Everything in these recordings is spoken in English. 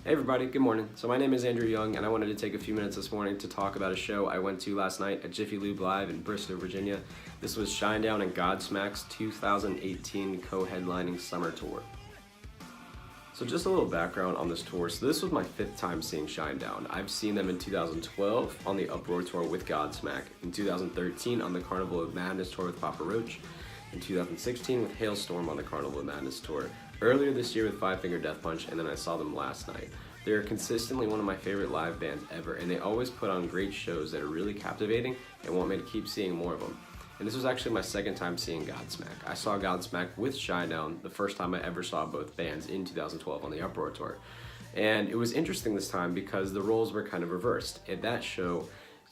Hey everybody, good morning. So my name is Andrew Young and I wanted to take a few minutes this morning to talk about a show I went to last night at Jiffy Lube Live in Bristow, Virginia. This was Shinedown and Godsmack's 2018 co-headlining summer tour. So just a little background on this tour. So this was my 5th time seeing Shinedown. I've seen them in 2012 on the Uproar tour with Godsmack, in 2013 on the Carnival of Madness tour with Papa Roach, in 2016 with Hailstorm on the Carnival of Madness tour, earlier this year with Five Finger Death Punch, and then I saw them last night. They're consistently one of my favorite live bands ever, and they always put on great shows that are really captivating and want me to keep seeing more of them. And this was actually my 2nd time seeing Godsmack. I saw Godsmack with Shinedown the first time I ever saw both bands in 2012 on the Uproar tour. And it was interesting this time because the roles were kind of reversed. At that show,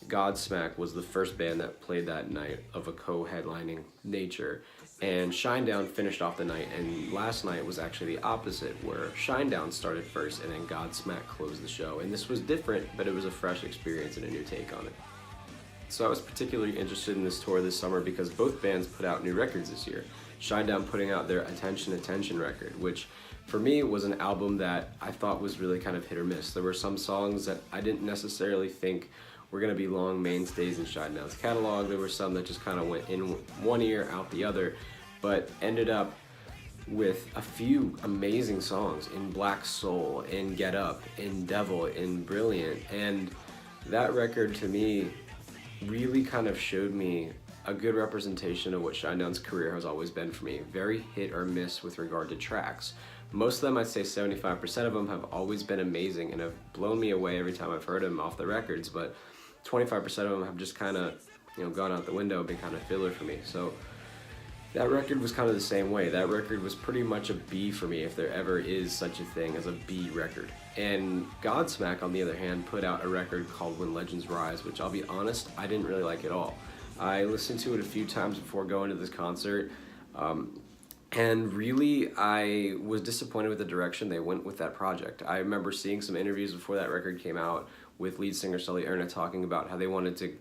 Godsmack was the first band that played that night of a co-headlining nature, and Shinedown finished off the night, and last night was actually the opposite, where Shinedown started first and then Godsmack closed the show. And this was different, but it was a fresh experience and a new take on it. So I was particularly interested in this tour this summer because both bands put out new records this year. Shinedown putting out their Attention Attention record, which for me was an album that I thought was really kind of hit or miss. There were some songs that I didn't necessarily think were going to be long mainstays in Shinedown's catalog. There were some that just kind of went in one ear, out the other, but ended up with a few amazing songs in Black Soul, in Get Up, in Devil, in Brilliant, and that record to me really kind of showed me a good representation of what Shinedown's career has always been for me. Very hit or miss with regard to tracks. Most of them, I'd say 75% of them, have always been amazing and have blown me away every time I've heard them off the records, but 25% of them have just kind of, gone out the window, been kind of filler for me. So that record was kind of the same way. That record was pretty much a B for me, if there ever is such a thing as a B record. And Godsmack, on the other hand, put out a record called When Legends Rise, which I'll be honest, I didn't really like at all. I listened to it a few times before going to this concert, and really I was disappointed with the direction they went with that project. I remember seeing some interviews before that record came out with lead singer Sully Erna talking about how they wanted to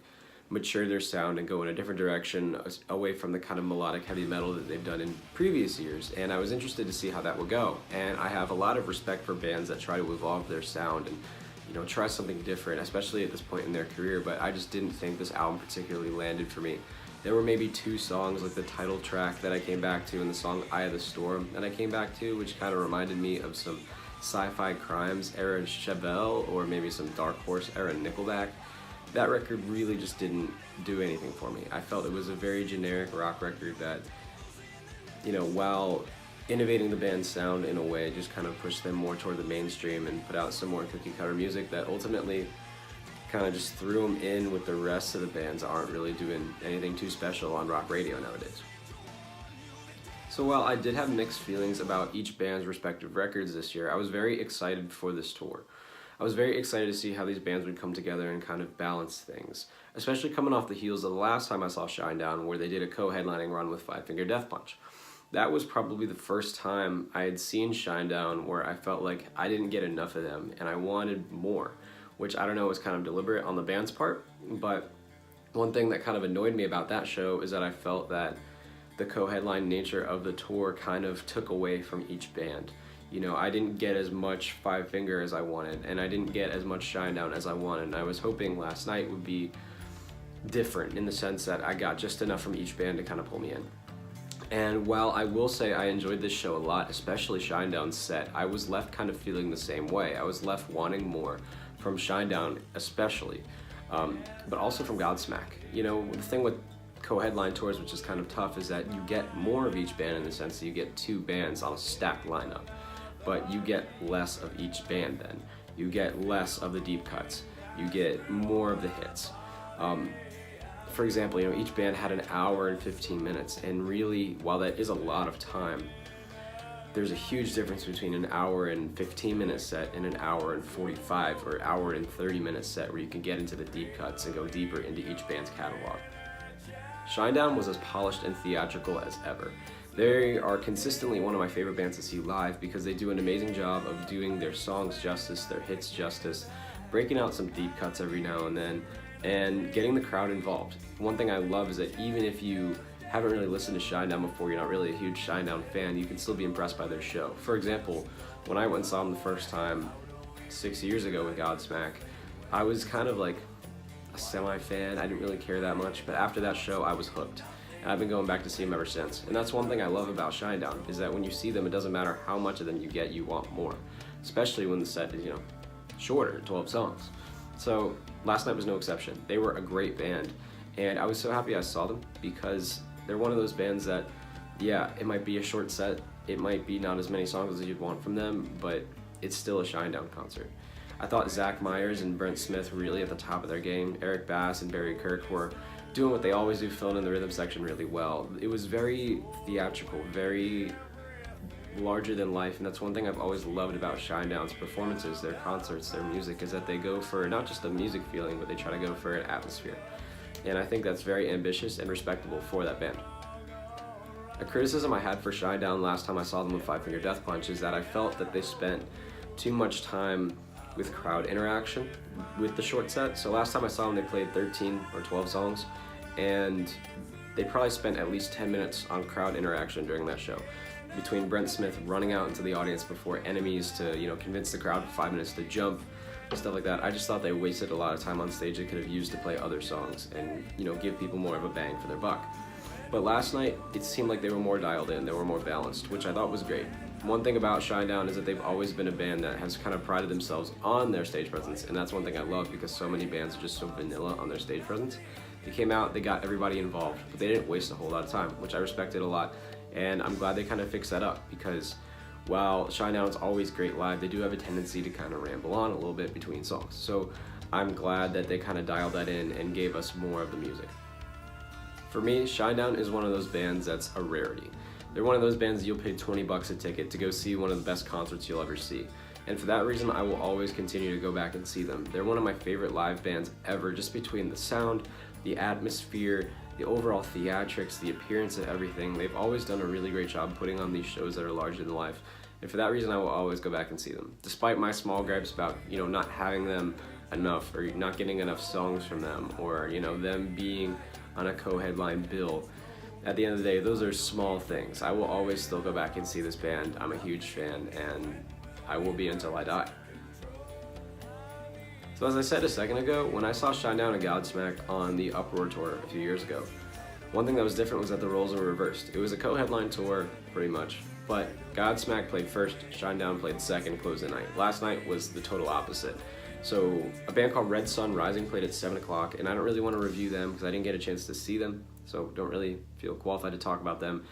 mature their sound and go in a different direction away from the kind of melodic heavy metal that they've done in previous years, and I was interested to see how that would go. And I have a lot of respect for bands that try to evolve their sound and try something different, especially at this point in their career, but I just didn't think this album particularly landed for me. There were maybe 2 songs, like the title track that I came back to and the song Eye of the Storm that I came back to, which kind of reminded me of some Sci-Fi Crimes era Chevelle, or maybe some Dark Horse era Nickelback. That record really just didn't do anything for me. I felt it was a very generic rock record that, while innovating the band's sound in a way, just kind of pushed them more toward the mainstream and put out some more cookie-cutter music that ultimately kind of just threw them in with the rest of the bands that aren't really doing anything too special on rock radio nowadays. So while I did have mixed feelings about each band's respective records this year, I was very excited for this tour. I was very excited to see how these bands would come together and kind of balance things, especially coming off the heels of the last time I saw Shinedown, where they did a co-headlining run with Five Finger Death Punch. That was probably the first time I had seen Shinedown where I felt like I didn't get enough of them and I wanted more, which I don't know was kind of deliberate on the band's part, but one thing that kind of annoyed me about that show is that I felt that the co-headline nature of the tour kind of took away from each band. I didn't get as much Five Finger as I wanted, and I didn't get as much Shinedown as I wanted, and I was hoping last night would be different in the sense that I got just enough from each band to kind of pull me in. And while I will say I enjoyed this show a lot, especially Shinedown's set, I was left kind of feeling the same way. I was left wanting more from Shinedown especially, but also from Godsmack. The thing with co-headline tours, which is kind of tough, is that you get more of each band in the sense that you get 2 bands on a stacked lineup, but you get less of each band then. You get less of the deep cuts. You get more of the hits. For example, each band had an hour and 15 minutes, and really, while that is a lot of time, there's a huge difference between an hour and 15-minute set and an hour and 45 or hour and 30-minute set where you can get into the deep cuts and go deeper into each band's catalog. Shinedown was as polished and theatrical as ever. They are consistently one of my favorite bands to see live because they do an amazing job of doing their songs justice, their hits justice, breaking out some deep cuts every now and then, and getting the crowd involved. One thing I love is that even if you haven't really listened to Shinedown before, you're not really a huge Shinedown fan, you can still be impressed by their show. For example, when I went and saw them the first time, 6 years ago with Godsmack, I was kind of like a semi-fan. I didn't really care that much, but after that show, I was hooked. And I've been going back to see them ever since. And that's one thing I love about Shinedown, is that when you see them, it doesn't matter how much of them you get, you want more. Especially when the set is, shorter, 12 songs. So last night was no exception. They were a great band, and I was so happy I saw them, because they're one of those bands that, yeah, it might be a short set, it might be not as many songs as you'd want from them, but it's still a Shinedown concert. I thought Zach Myers and Brent Smith were really at the top of their game. Eric Bass and Barry Kirk were doing what they always do, filling in the rhythm section really well. It was very theatrical, very larger than life, and that's one thing I've always loved about Shinedown's performances, their concerts, their music, is that they go for not just a music feeling, but they try to go for an atmosphere. And I think that's very ambitious and respectable for that band. A criticism I had for Shinedown last time I saw them with Five Finger Death Punch is that I felt that they spent too much time with crowd interaction with the short set. So last time I saw them, they played 13 or 12 songs, and they probably spent at least 10 minutes on crowd interaction during that show. Between Brent Smith running out into the audience before enemies to, convince the crowd for 5 minutes to jump, stuff like that. I just thought they wasted a lot of time on stage they could have used to play other songs and, give people more of a bang for their buck. But last night, it seemed like they were more dialed in, they were more balanced, which I thought was great. One thing about Shinedown is that they've always been a band that has kind of prided themselves on their stage presence, and that's one thing I love, because so many bands are just so vanilla on their stage presence. They came out, they got everybody involved, but they didn't waste a whole lot of time, which I respected a lot, and I'm glad they kind of fixed that up, because while Shinedown is always great live, they do have a tendency to kind of ramble on a little bit between songs. So I'm glad that they kind of dialed that in and gave us more of the music. For me, Shinedown is one of those bands that's a rarity. They're one of those bands you'll pay $20 a ticket to go see one of the best concerts you'll ever see. And for that reason, I will always continue to go back and see them. They're one of my favorite live bands ever, just between the sound, the atmosphere, the overall theatrics, the appearance of everything. They've always done a really great job putting on these shows that are larger than life. And for that reason, I will always go back and see them. Despite my small gripes about, not having them enough, or not getting enough songs from them, or, them being on a co-headline bill. At the end of the day, those are small things. I will always still go back and see this band. I'm a huge fan, and I will be until I die. So as I said a second ago, when I saw Shinedown and Godsmack on the Uproar tour a few years ago, one thing that was different was that the roles were reversed. It was a co-headline tour, pretty much, but Godsmack played first, Shinedown played second, closed the night. Last night was the total opposite. So a band called Red Sun Rising played at 7 o'clock, and I don't really want to review them because I didn't get a chance to see them, so don't really feel qualified to talk about them.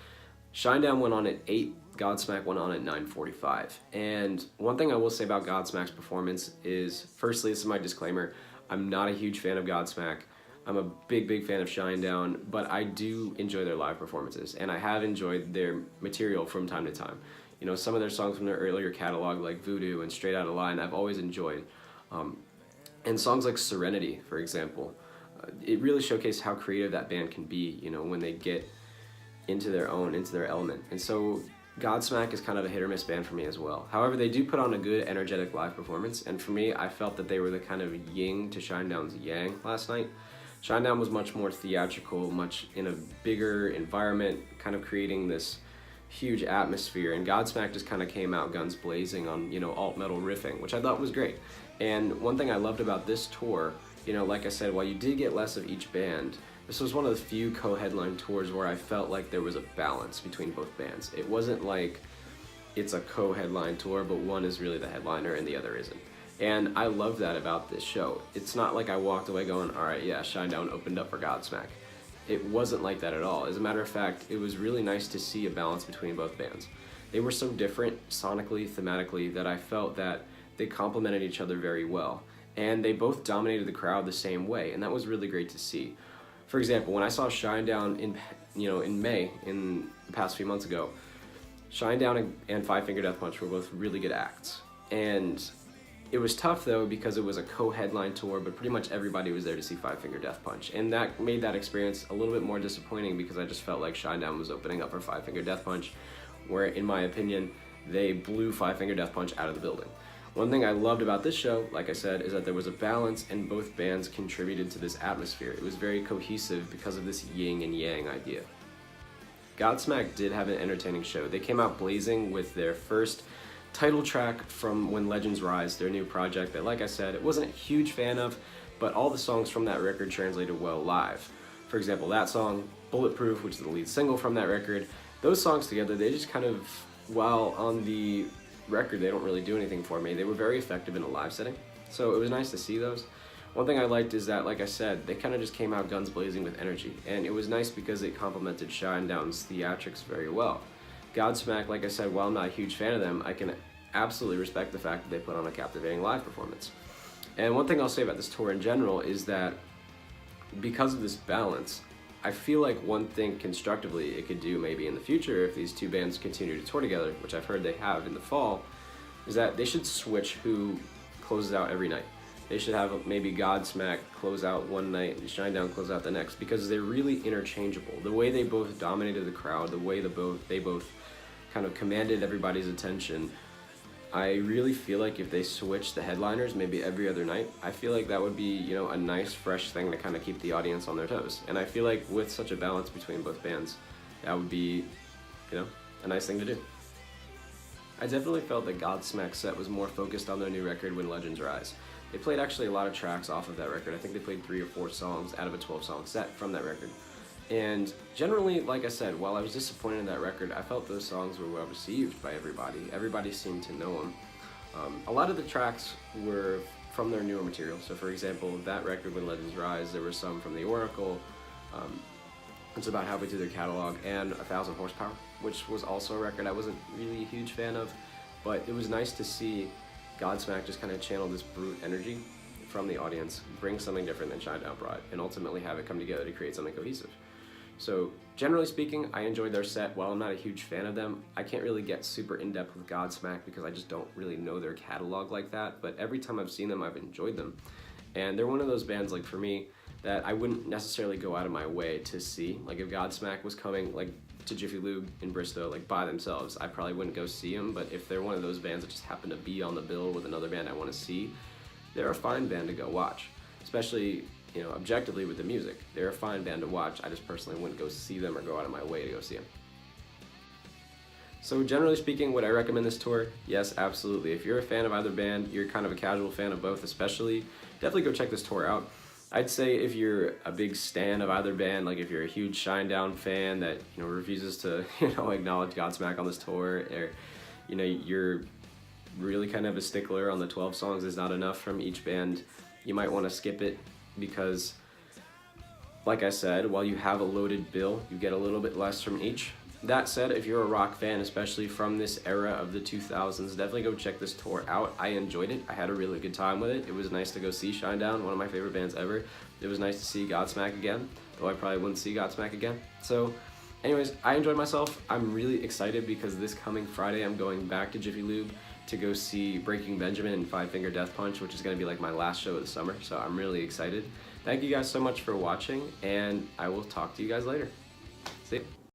Shinedown went on at 8, Godsmack went on at 9:45. And one thing I will say about Godsmack's performance is, firstly, this is my disclaimer, I'm not a huge fan of Godsmack. I'm a big fan of Shinedown, but I do enjoy their live performances, and I have enjoyed their material from time to time. Some of their songs from their earlier catalog, like Voodoo and Straight Outta Line, I've always enjoyed. And songs like Serenity, for example, it really showcased how creative that band can be, when they get into their element. And so Godsmack is kind of a hit or miss band for me as well. However, they do put on a good, energetic live performance, and for me, I felt that they were the kind of yin to Shinedown's yang last night. Shinedown was much more theatrical, much in a bigger environment, kind of creating this huge atmosphere, and Godsmack just kind of came out guns blazing on, alt metal riffing, which I thought was great. And one thing I loved about this tour, like I said, while you did get less of each band, this was one of the few co-headline tours where I felt like there was a balance between both bands. It wasn't like it's a co-headline tour, but one is really the headliner and the other isn't. And I love that about this show. It's not like I walked away going, all right, yeah, Shinedown opened up for Godsmack. It wasn't like that at all. As a matter of fact, it was really nice to see a balance between both bands. They were so different sonically, thematically, that I felt that they complemented each other very well. And they both dominated the crowd the same way, and that was really great to see. For example, when I saw Shinedown in May, in the past few months ago, Shinedown and Five Finger Death Punch were both really good acts. And it was tough though, because it was a co-headline tour, but pretty much everybody was there to see Five Finger Death Punch. And that made that experience a little bit more disappointing, because I just felt like Shinedown was opening up for Five Finger Death Punch, where in my opinion, they blew Five Finger Death Punch out of the building. One thing I loved about this show, like I said, is that there was a balance and both bands contributed to this atmosphere. It was very cohesive because of this yin and yang idea. Godsmack did have an entertaining show. They came out blazing with their first title track from When Legends Rise, their new project that, like I said, it wasn't a huge fan of, but all the songs from that record translated well live. For example, that song, Bulletproof, which is the lead single from that record, those songs together, they just kind of, while on the record they don't really do anything for me, they were very effective in a live setting. So it was nice to see those. One thing I liked is that, like I said, they kind of just came out guns blazing with energy, and it was nice because it complemented Shinedown's theatrics very well. Godsmack, like I said, while I'm not a huge fan of them, I can absolutely respect the fact that they put on a captivating live performance. And one thing I'll say about this tour in general is that because of this balance, I feel like one thing constructively it could do maybe in the future if these two bands continue to tour together, which I've heard they have in the fall, is that they should switch who closes out every night. They should have maybe Godsmack close out one night and Shinedown close out the next, because they're really interchangeable. The way they both dominated the crowd, the way they both kind of commanded everybody's attention, I really feel like if they switch the headliners maybe every other night, I feel like that would be, you know, a nice fresh thing to kind of keep the audience on their toes. And I feel like with such a balance between both bands, that would be, you know, a nice thing to do. I definitely felt that Godsmack's set was more focused on their new record, When Legends Rise. They played actually a lot of tracks off of that record. I think they played 3 or 4 songs out of a 12-song set from that record. And generally, like I said, while I was disappointed in that record, I felt those songs were well received by everybody. Everybody seemed to know them. A lot of the tracks were from their newer material. So for example, that record, When Legends Rise, there were some from The Oracle. It's about halfway through their catalog, and 1,000 Horsepower, which was also a record I wasn't really a huge fan of. But it was nice to see Godsmack just kind of channel this brute energy from the audience, bring something different than Shinedown brought, and ultimately have it come together to create something cohesive. So generally speaking, I enjoyed their set. While I'm not a huge fan of them, I can't really get super in-depth with Godsmack because I just don't really know their catalog like that, but every time I've seen them, I've enjoyed them. And they're one of those bands, like for me, that I wouldn't necessarily go out of my way to see. Like if Godsmack was coming like to Jiffy Lube in Bristow, like by themselves, I probably wouldn't go see them, but if they're one of those bands that just happen to be on the bill with another band I want to see, they're a fine band to go watch, especially, you know, objectively with the music. They're a fine band to watch. I just personally wouldn't go see them or go out of my way to go see them. So generally speaking, would I recommend this tour? Yes, absolutely. If you're a fan of either band, you're kind of a casual fan of both especially, definitely go check this tour out. I'd say if you're a big stan of either band, like if you're a huge Shinedown fan that, you know, refuses to, you know, acknowledge Godsmack on this tour, or, you know, you're really kind of a stickler on the 12 songs, there's not enough from each band, you might want to skip it because, like I said, while you have a loaded bill, you get a little bit less from each. That said, if you're a rock fan, especially from this era of the 2000s, definitely go check this tour out. I enjoyed it. I had a really good time with it. It was nice to go see Shinedown, one of my favorite bands ever. It was nice to see Godsmack again, though I probably wouldn't see Godsmack again. So anyways, I enjoyed myself. I'm really excited because this coming Friday, I'm going back to Jiffy Lube to go see Breaking Benjamin and Five Finger Death Punch, which is going to be like my last show of the summer. So I'm really excited. Thank you guys so much for watching, and I will talk to you guys later. See ya.